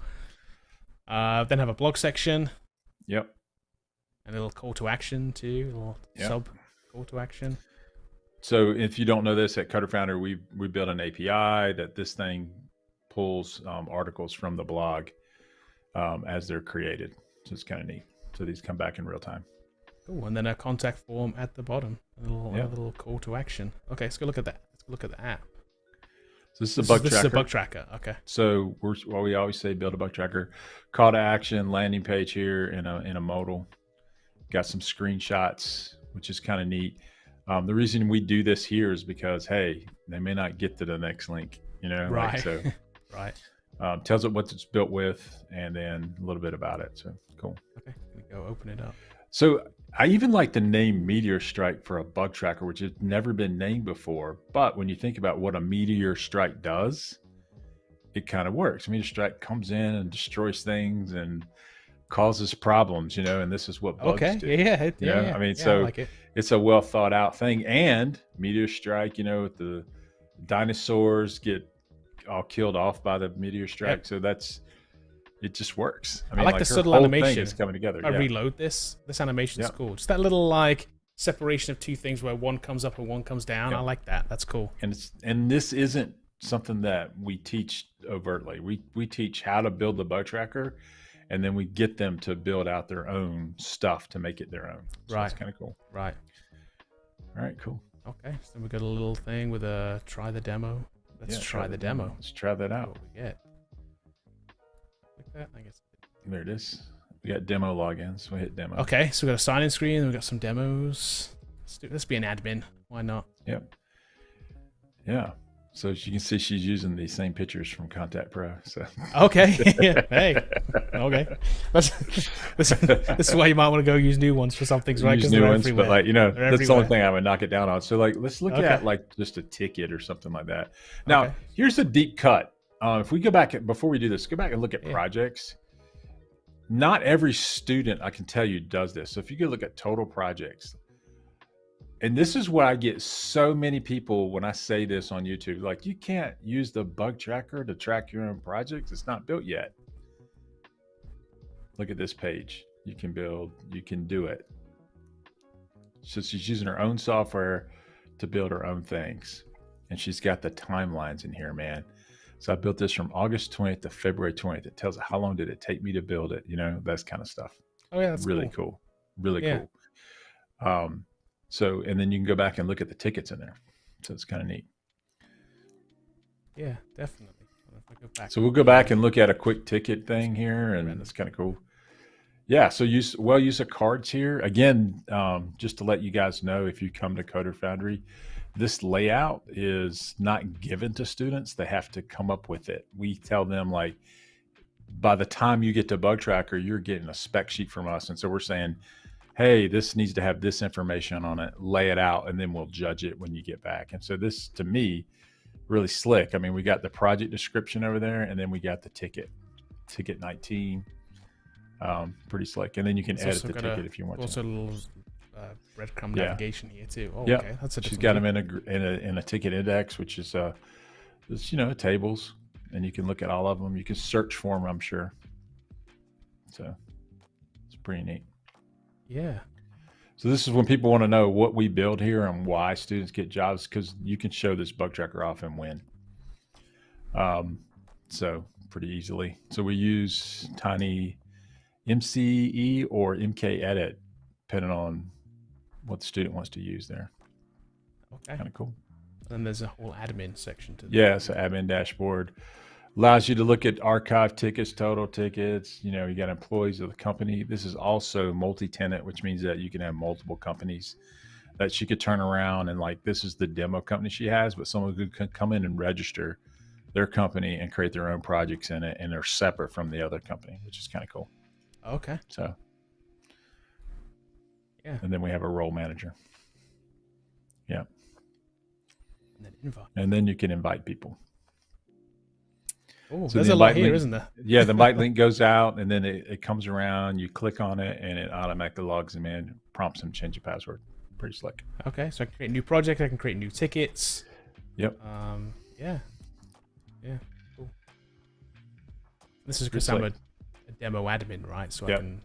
Then have a blog section. Yep. And a little call to action too. A little sub call to action. So if you don't know this, at Coder Founder, we built an API that this thing pulls articles from the blog as they're created. So it's kind of neat. So these come back in real time. Cool. And then a contact form at the bottom. A little call to action. Okay, let's go look at that. Let's look at the app. So this is a bug tracker. This is a bug tracker. Okay. So we always say build a bug tracker. Call to action, landing page here in a modal. Got some screenshots, which is kind of neat. The reason we do this here is because, hey, they may not get to the next link, Right. Right. Tells it what it's built with and then a little bit about it. So cool. Okay. We go open it up. So I even like the name Meteor Strike for a bug tracker, which has never been named before. But when you think about what a Meteor Strike does, it kind of works. Meteor Strike comes in and destroys things and causes problems, and this is what bugs do. Yeah. I mean, I like it. It's a well thought out thing. And Meteor Strike, the dinosaurs get all killed off by the Meteor Strike. So it just works. I mean, I like the subtle animation. Is coming together. I reload this animation's cool. Just that little separation of two things where one comes up and one comes down. I like that. That's cool. And this isn't something that we teach overtly. We teach how to build the bug tracker, and then we get them to build out their own stuff to make it their own. So right. It's kind of cool. Right. All right, cool. Okay, so we got a little thing with a try the demo. Let's try the demo. Let's try that out. What we get. Like that, I guess. There it is. We got demo logins. We hit demo. Okay, so we got a sign-in screen. We got some demos. Let's be an admin. Why not? Yep. Yeah. So as you can see, she's using the same pictures from Contact Pro. So okay, hey, okay. This is why you might want to go use new ones for some things, right? Use new ones, but like that's the only thing I would knock it down on. So like, let's look at like just a ticket or something like that. Now, here's a deep cut. If we go back before we do this, go back and look at projects. Not every student, I can tell you, does this. So if you go look at total projects. And this is where I get so many people when I say this on YouTube, like, you can't use the bug tracker to track your own projects. It's not built yet. Look at this page. You can build, you can do it. So she's using her own software to build her own things. And she's got the timelines in here, man. So I built this from August 20th to February 20th. It tells her how long did it take me to build it, that kind of stuff. Oh yeah, that's really cool. Really cool. So, and then you can go back and look at the tickets in there. So it's kind of neat. Yeah, definitely. So we'll go back and look at a quick ticket thing here, and that's kind of cool. Yeah, so use of cards here. Again, just to let you guys know, if you come to Coder Foundry, this layout is not given to students. They have to come up with it. We tell them, like, by the time you get to Bug Tracker, you're getting a spec sheet from us. And so we're saying, hey, this needs to have this information on it, lay it out, and then we'll judge it when you get back. And so this, to me, really slick. I mean, we got the project description over there, and then we got the ticket 19. Pretty slick. And then you can edit the ticket if you want to. Also a little breadcrumb navigation here too. Oh, yeah. Okay. That's a She's got them in a ticket index, which is tables, and you can look at all of them. You can search for them, I'm sure. So it's pretty neat. Yeah. So this is when people want to know what we build here and why students get jobs, because you can show this bug tracker off and win. So pretty easily. So we use Tiny MCE or MK Edit, depending on what the student wants to use there. Okay. Kind of cool. And there's a whole admin section to that. Yeah, so admin dashboard. Allows you to look at archive tickets, total tickets. You got employees of the company. This is also multi-tenant, which means that you can have multiple companies that she could turn around, and like, this is the demo company she has, but someone could come in and register their company and create their own projects in it, and they're separate from the other company, which is kind of cool. Okay. So, yeah. And then we have a role manager. Yeah. And then invite. And then you can invite people. Oh, so there's a lot here, isn't there? Yeah, the invite link goes out, and then it comes around. You click on it, and it automatically logs them in, prompts them to change your password. Pretty slick. Okay, so I can create a new project. I can create new tickets. Yep. Yeah. Cool. This is because I'm a demo admin, right? So I can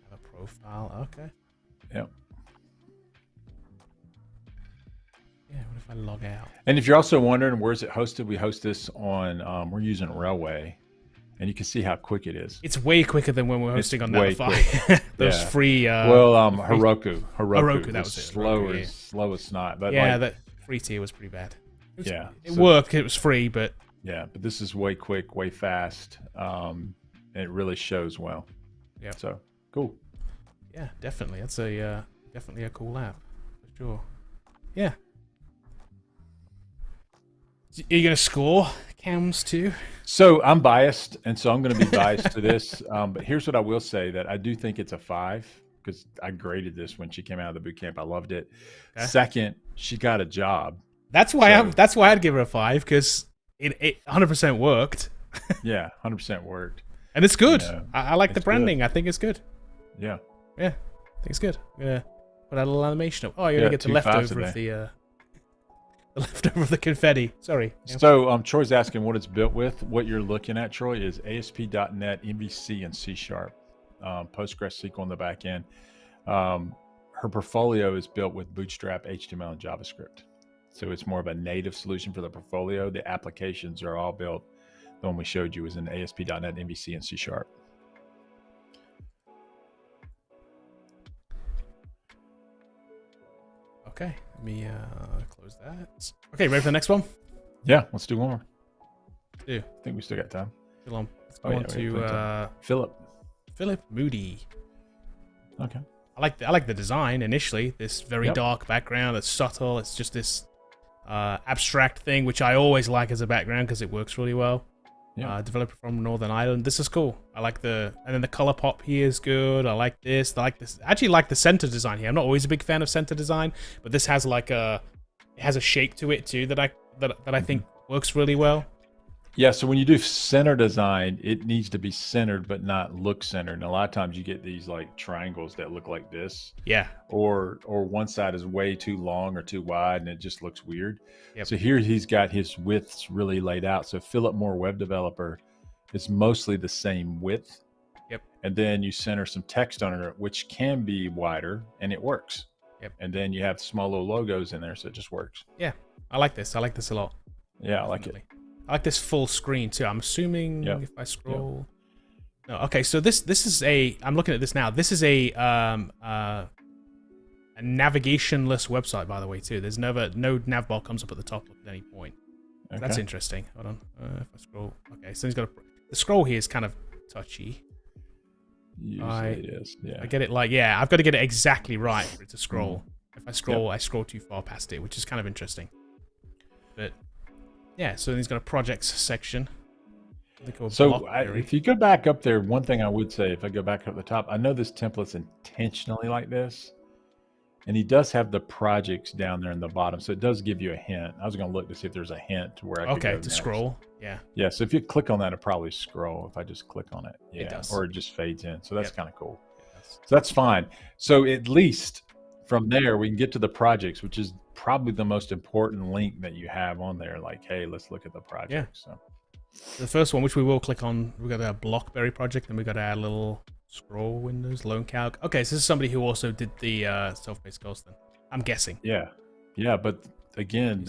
have a profile. Okay. Yep. Yeah, what if I log out? And if you're also wondering, where's it hosted? We host this on, we're using Railway, and you can see how quick it is. It's way quicker than when we're hosting on Netlify. Those free. Heroku. Heroku, that was it. Slow as snot. But that free tier was pretty bad. It so, worked. It was free, but. Yeah, but this is way quick, way fast. And it really shows well. Yeah. So cool. Yeah, definitely. That's definitely a cool app for sure. Yeah. Are you going to score cams too? So I'm biased, and so I'm going to be biased to this. But here's what I will say, that I do think it's a 5, because I graded this when she came out of the boot camp. I loved it. Okay. Second, she got a job. That's why I'd give her a 5, because it 100% worked. Yeah, 100% worked. And it's good. I like the branding. Good. I think it's good. Yeah. Yeah, I think it's good. I'm going to put out a little animation. Oh, you're going to get the leftover of the leftover of the confetti. Sorry. So Troy's asking what it's built with. What you're looking at, Troy, is ASP.NET, MVC, and C#. PostgreSQL on the back end. Her portfolio is built with Bootstrap, HTML, and JavaScript. So it's more of a native solution for the portfolio. The applications are all built. The one we showed you was in ASP.NET, MVC, and C#. Okay, let me close that. Okay, ready for the next one? Yeah, let's do one more. Do. I think we still got time. Still on. Let's go on to Phillip Moody. Okay. I like the design initially. This very dark background. It's subtle. It's just this abstract thing, which I always like as a background because it works really well. Yeah. Developer from Northern Ireland. This is cool. I like and then the color pop here is good. I like this. I actually like the center design here. I'm not always a big fan of center design, but this has like it has a shape to it too that I think works really well. Yeah, so when you do center design, it needs to be centered but not look centered. And a lot of times you get these like triangles that look like this. Yeah. Or one side is way too long or too wide and it just looks weird. Yep. So here he's got his widths really laid out. So Phillip Moore Web Developer is mostly the same width. Yep. And then you center some text under it, which can be wider, and it works. Yep. And then you have small little logos in there, so it just works. Yeah, I like this. I like this a lot. Yeah, I like it. I like this full screen too. I'm assuming if I scroll. No, okay. So this is I'm looking at this now. This is a navigationless website, by the way, too. There's no nav bar comes up at the top at any point. Okay. That's interesting. Hold on. If I scroll, okay. So he's got the scroll here is kind of touchy. Usually it is. Yeah. I get it. I've got to get it exactly right for it to scroll. If I scroll, I scroll too far past it, which is kind of interesting. But yeah, so he's got a projects section. So if you go back up there, one thing I would say, if I go back up the top, I know this template's intentionally like this, and he does have the projects down there in the bottom, so it does give you a hint. I was going to look to see if there's a hint where I could go to scroll. Yeah. So if you click on that, it'll probably scroll. If I just click on it, it does. Or it just fades in. So that's kind of cool. So that's fine. So at least from there, we can get to the projects, which is probably the most important link that you have on there. Like, hey, let's look at the project. Yeah. So the first one, which we will click on, we've got a Blockberry project, and we've got our little scroll windows, lone calc. Okay, so this is somebody who also did the self-paced course then, I'm guessing. Yeah. But again,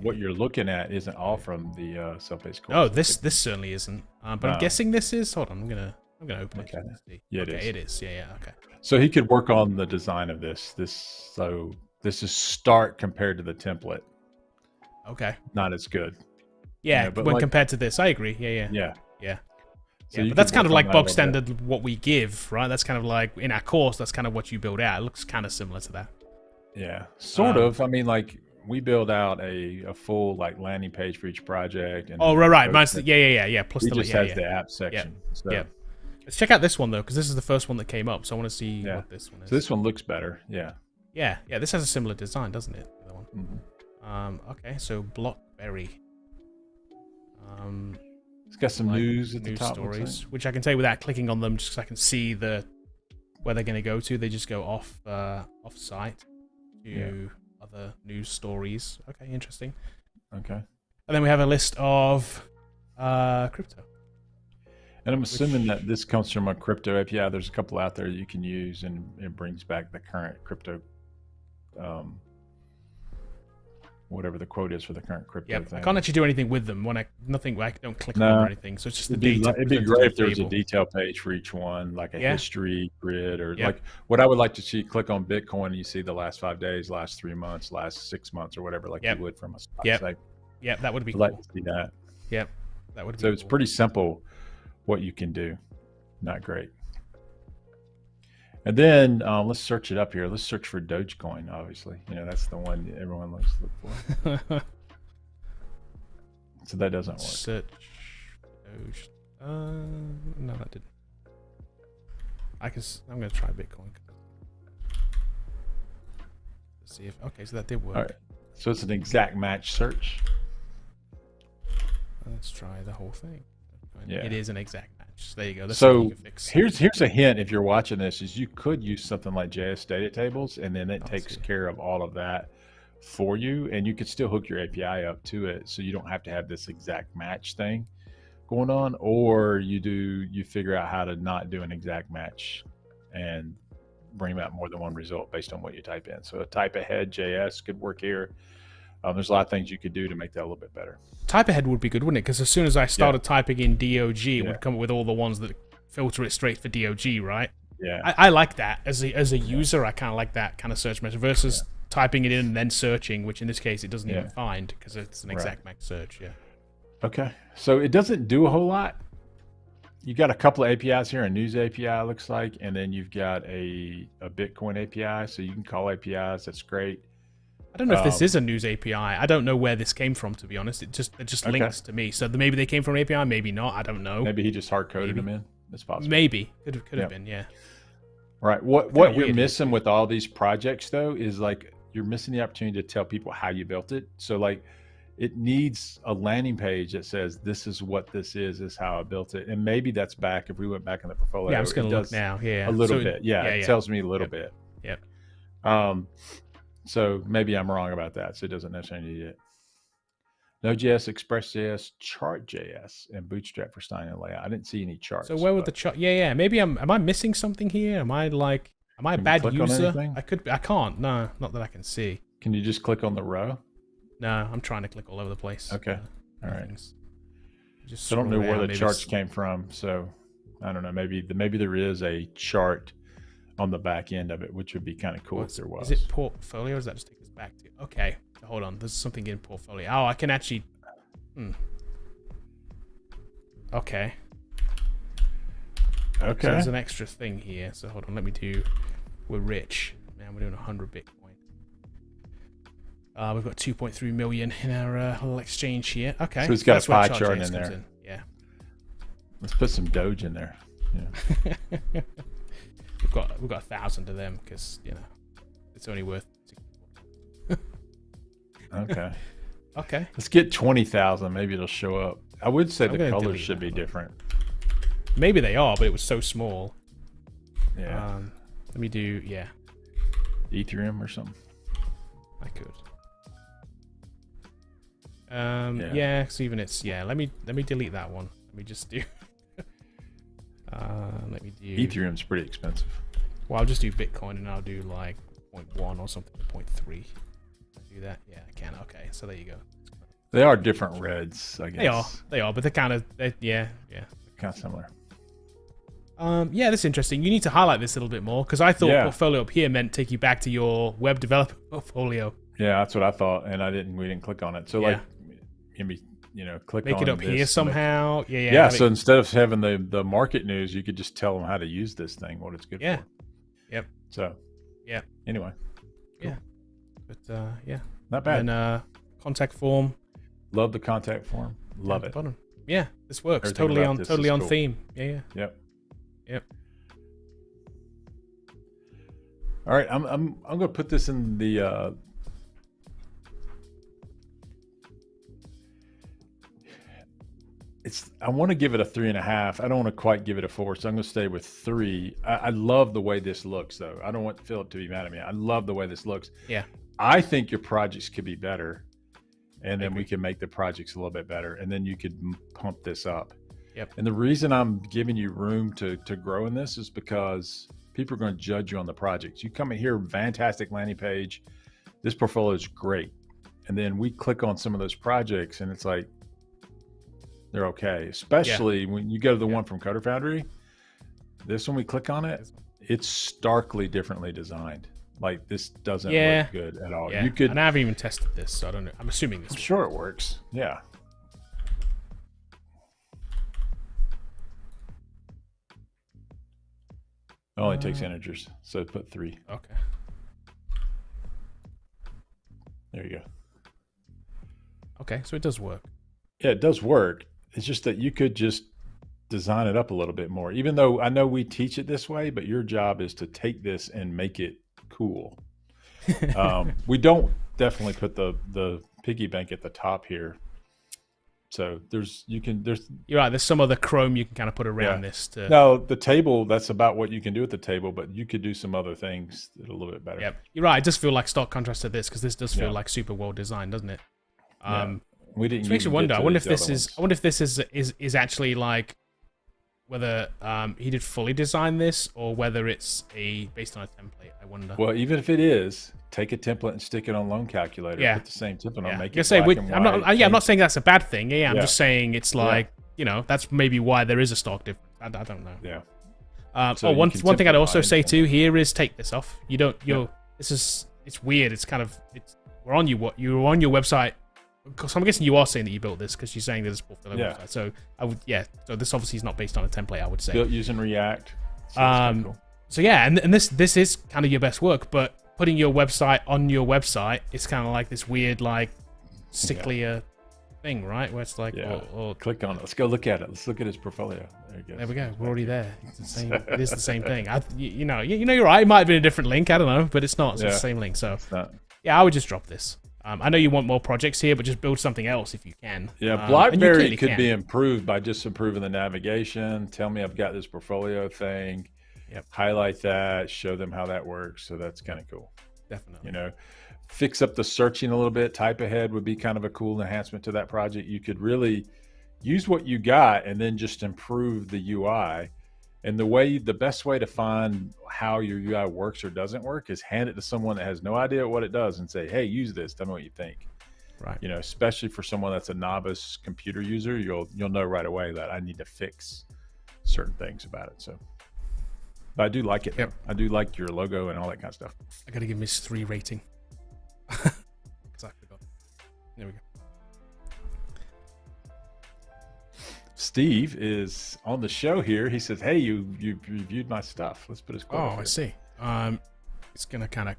what you're looking at isn't all from the self-paced course. Oh, this certainly isn't. But I'm guessing this is. Hold on, I'm gonna open it. Yeah, it is. Yeah. Okay. So he could work on the design of this. So this is start compared to the template. Okay. Not as good. Yeah, but when compared to this, I agree. Yeah. So but that's kind of like bog standard what we give, right? That's kind of like in our course, that's kind of what you build out. It looks kind of similar to that. Yeah, sort of. I mean, like we build out a full like landing page for each project. And right. Mine's yeah. Plus he just has the app section. Yeah. Let's check out this one though, because this is the first one that came up. So I want to see what this one is. So this one looks better. Yeah. This has a similar design, doesn't it? The one. Mm-hmm. Okay, so Blockberry. It's got some news at the news top. Stories, which I can tell you without clicking on them, just because I can see where they're going to go to. They just go off site to other news stories. Okay, interesting. Okay. And then we have a list of crypto. And I'm assuming that this comes from a crypto API. There's a couple out there you can use, and it brings back the current crypto, whatever the quote is for the current crypto thing. I can't actually do anything with them. I don't click on them or anything. So it's just the data. It'd be great if there was a detail page for each one, like a history grid, or like what I would like to see. Click on Bitcoin and you see the last 5 days, last 3 months, last 6 months, or whatever, like you would from a stock site. Yeah, that would be I'd cool. like to see that. Yep, that would be so it's pretty simple what you can do. Not great. And then let's search it up here. Let's search for Dogecoin, obviously. That's the one everyone looks to look for. So that doesn't work. Search Doge. No, that didn't. I'm going to try Bitcoin. Let's see if... Okay, so that did work. All right. So it's an exact match search. Let's try the whole thing. Yeah. It is an exact match. So there you go. That's so here's a hint if you're watching this, is you could use something like JS data tables, and then it takes care of all of that for you, and you could still hook your API up to it, so you don't have to have this exact match thing going on, or you figure out how to not do an exact match and bring out more than one result based on what you type in. So a type ahead JS could work here. There's a lot of things you could do to make that a little bit better. Type ahead would be good, wouldn't it? Because as soon as I started typing in DOG, it would come up with all the ones that filter it straight for DOG, right? Yeah. I like that as a user. I kind of like that kind of search method versus typing it in and then searching, which in this case it doesn't even find because it's an exact match search. Yeah. Okay. So it doesn't do a whole lot. You got a couple of APIs here, a news API looks like, and then you've got a Bitcoin API, so you can call APIs. That's great. I don't know if this is a news API. I don't know where this came from, to be honest. It just links to me. So maybe they came from an API, maybe not. I don't know. Maybe he just hard coded them in. That's possible. Maybe could have been. Yeah. Right. What you're missing with all these projects though is like you're missing the opportunity to tell people how you built it. So like it needs a landing page that says this is what this is how I built it, and maybe that's back if we went back in the portfolio. Yeah, I'm just gonna look now. Yeah, a little bit. Yeah, it tells me a little bit. Yep. So maybe I'm wrong about that. So it doesn't necessarily need it. Node.js, Express.js, Chart.js, and Bootstrap for styling and layout. I didn't see any charts. So where would the chart? Yeah. Maybe am I missing something here? Am I a bad user? I can't. No, not that I can see. Can you just click on the row? No, I'm trying to click all over the place. Okay. All right. Just I don't know where the charts came from, so I don't know. Maybe there is a chart on the back end of it, which would be kind of cool if there was. Is it portfolio? Or does that just take us back to? Okay, so hold on. There's something in portfolio. Oh, I can actually. Okay. So there's an extra thing here. So hold on. Let me do. We're rich. Man, we're doing 100 Bitcoin. We've got 2.3 million in our little exchange here. Okay. So it's got a pie chart in there. Yeah. Let's put some Doge in there. Yeah. We've got 1,000 of them because it's only worth. Okay. Okay. Let's get 20,000. Maybe it'll show up. I would say the colors should be different. Maybe they are, but it was so small. Yeah. Let me do Ethereum or something. I could. Yeah. So even it's let me delete that one. Let me just do. Let me do. Ethereum's pretty expensive. Well, I'll just do Bitcoin and I'll do like 0.1 or something, 0.3. Do that? Yeah, I can. Okay, so there you go. They are different reds, I guess. They are, but they're kind of kind of similar. Yeah, that's interesting. You need to highlight this a little bit more because I thought portfolio up here meant take you back to your web developer portfolio. Yeah, that's what I thought, and we didn't click on it. So maybe click make on it up here somehow. Yeah. So instead of having the market news, you could just tell them how to use this thing, what it's good for. Yep. So. Yeah. Anyway. Cool. Yeah. But not bad. And contact form. Love the contact form. Love it. Button. Yeah, this works. Everything Totally on cool. theme. Yeah. Yep. All right, I'm gonna put this in the. I want to give it a 3.5. I don't want to quite give it a 4, so I'm gonna stay with 3. I love the way this looks, though. I don't want Phillip to be mad at me. I love the way this looks. Yeah. I think your projects could be better, and then we can make the projects a little bit better, and then you could pump this up. Yep. And the reason I'm giving you room to grow in this is because people are going to judge you on the projects. You come in here, fantastic landing page. This portfolio is great. And then we click on some of those projects and it's like, they're okay. Especially when you go to the one from Coder Foundry. This one, we click on it, it's starkly differently designed. Like this doesn't look good at all. Yeah. And I haven't even tested this, so I don't know. I'm assuming this. I'm sure it works. Yeah. It only takes integers, so put 3. Okay. There you go. Okay, so it does work. Yeah, it does work. It's just that you could just design it up a little bit more. Even though I know we teach it this way, but your job is to take this and make it cool. We don't definitely put the piggy bank at the top here. So you're right. There's some other Chrome you can kind of put around this. No, the table, that's about what you can do at the table, but you could do some other things that are a little bit better. Yep. You're right. It does feel like stark contrast to this because this does feel like super well designed, doesn't it? We didn't. Which makes you wonder. I wonder if this is actually like whether he did fully design this or whether it's based on a template. I wonder. Well, even if it is, take a template and stick it on Loan Calculator. Yeah. Put the same template on. Make it black and white. I'm not saying that's a bad thing. I'm just saying it's like that's maybe why there is a stock difference. I don't know. Yeah. So one thing I'd also simplify say too here is take this off. You don't. It's weird. It's kind of. We're on you're on your website. So I'm guessing you are saying that you built this because you're saying that it's built on a website. So So this obviously is not based on a template. I would say built using React. So cool. So yeah, and this is kind of your best work, but putting your website on your website is kind of like this weird, like, sicklier thing, right? Where it's like, click on it. Let's go look at it. Let's look at his portfolio. There you go. There we go. We're already there. It's the same. It is the same thing. You're right. It might have been a different link. I don't know, but it's not. It's the same link. So yeah, I would just drop this. I know you want more projects here, but just build something else if you can. Yeah, BlackBerry could be improved by just improving the navigation. Tell me I've got this portfolio thing. Yep. Highlight that, show them how that works. So that's kind of cool. Definitely. Fix up the searching a little bit. Type ahead would be kind of a cool enhancement to that project. You could really use what you got and then just improve the UI. And the best way to find how your UI works or doesn't work is hand it to someone that has no idea what it does and say, hey, use this. Tell me what you think. Right. Especially for someone that's a novice computer user, you'll know right away that I need to fix certain things about it. So. But I do like it. Yep. I do like your logo and all that kind of stuff. I got to give this 3 rating. Because I forgot. There we go. Steve is on the show here. He says, hey, you reviewed my stuff. Let's put his quote up I here. see. It's going to kind of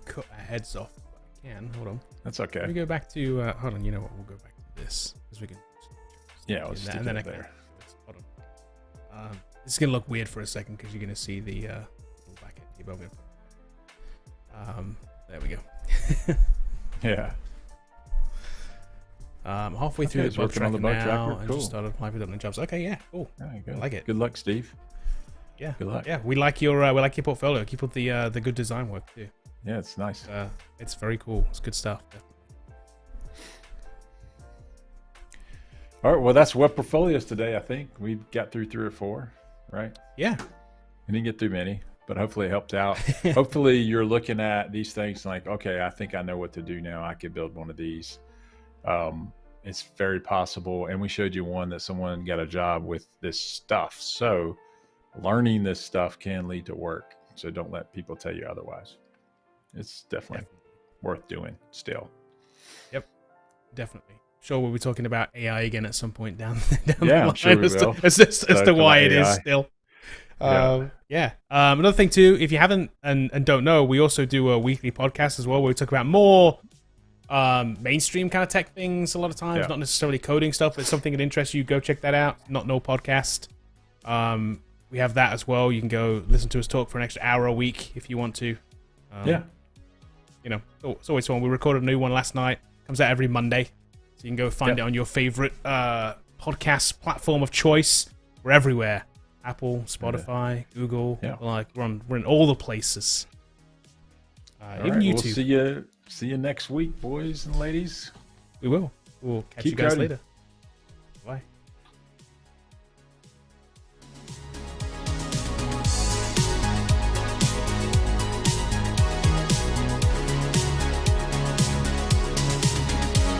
cut our heads off. If I can. Hold on. That's okay. Let me go back to... hold on. You know what? We'll go back to this. Because we can... Yeah, let's stick it there. Hold on. It's going to look weird for a second because you're going to see the little back end above it. There we go. Yeah. Halfway through the bug tracker now. Cool. And just started applying for Dublin jobs. Okay, yeah, cool. Good. I like it. Good luck, Steve. Yeah. Good luck. Yeah, we like your portfolio. Keep up the good design work too. Yeah, it's nice. It's very cool. It's good stuff. All right. Well, that's web portfolios today. I think we got through 3 or 4, right? Yeah. We didn't get through many, but hopefully it helped out. Hopefully you're looking at these things like, okay, I think I know what to do now. I could build one of these. It's very possible. And we showed you one that someone got a job with this stuff. So learning this stuff can lead to work. So don't let people tell you otherwise. It's definitely worth doing still. Yep, definitely. Sure, we'll be talking about AI again at some point down the line. I'm sure we will. As to why it is still. Another thing too, if you haven't and don't know, we also do a weekly podcast as well where we talk about more mainstream kind of tech things a lot of times, not necessarily coding stuff, but something that interests you, go check that out. Not Null Podcast. We have that as well. You can go listen to us talk for an extra hour a week if you want to. It's always fun. We recorded a new one last night. Comes out every Monday. So you can go find it on your favorite podcast platform of choice. We're everywhere. Apple, Spotify, Google. We're in all the places. Even YouTube. We'll see you next week, boys and ladies. We will. We'll catch you guys later.